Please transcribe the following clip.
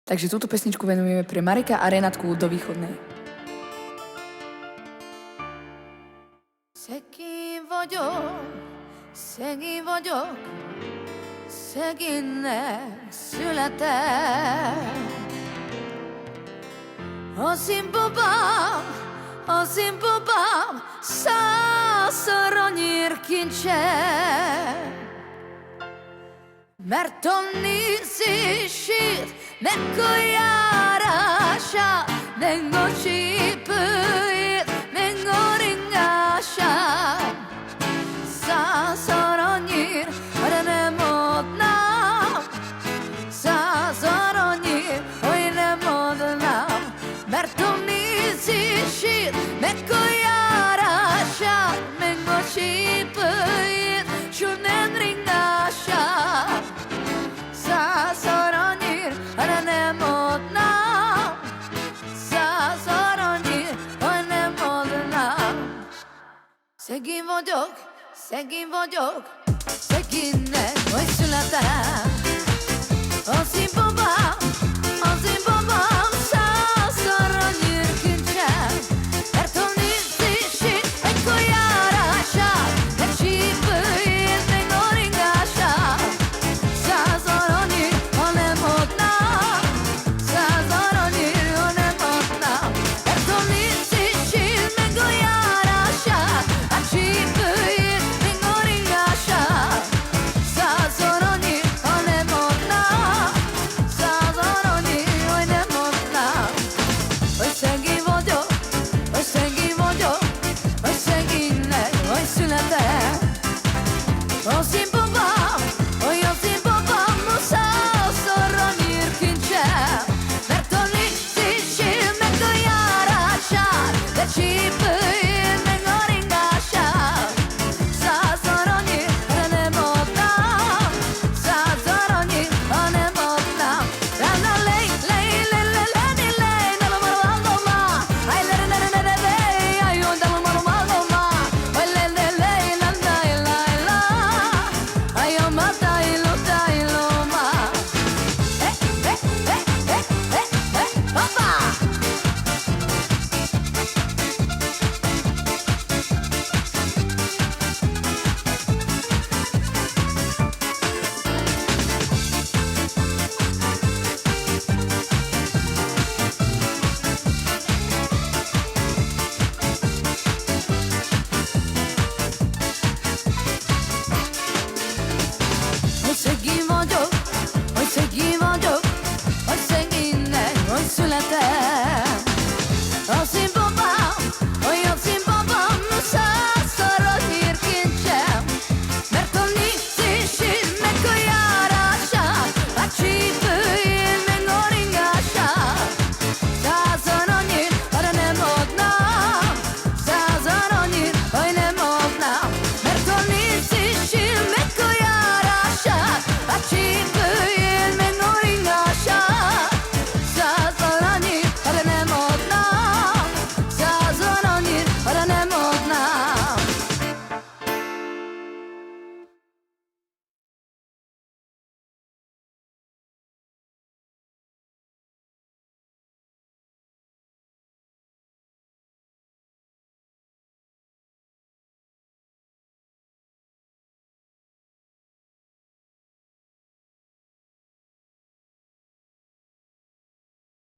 Takže túto pesničku venujeme pre Mareka a Renátku do Východnej. Szegény vagyok, szegénynek született. Az én babám, 100-szor annyira kincses. Mert a nézését, meg a járását, meg a csípőjét, meg a ringását, 100-szor annyira, de nem adnám. 100-szor annyira, hogy nem adnám. Mert a nézését, meg a járását, meg a csípőjét, s nem ringását, 100-szor annyira, de nem adnám. 100-szor annyira, hogy nem adnám. Szegény vagyok, szegénynek, hogy született. Az én babám, 100-szor annyira kincses. Mert a nézését, meg a járását, meg csípőjét, meg a ringását, 100-szor annyira, ha nem adnám. 100-szor annyira, ha nem adnám. Mert a nézését, meg a járását, a csípőjét, meg a ringását, 100-szor annyira, ha nem adnám. 100-szor annyira, hogy nem adnám. Hogy szegény vagyok, hogy szegénynek, hogy született. Az én babám, 100-szor annyira kincses. Mert a nézését, meg a járását, de csípőjét, meg a ringását, 100-szor annyira, de nem adnám. 100-szor annyira, ha nem adnám. Rana lej, lej, lej, lej, lej, lej, dala marmaloma. Ay, lej, lej, lej, lej, lej, ay, oh, dala marmaloma. Ay, lej, lej, lej, la, la, la, la. Ay, oh, mata, ilo, ta, ilo, ma. Hoppa! Hogy szegény vagyok, hogy szegénynek, hogy született.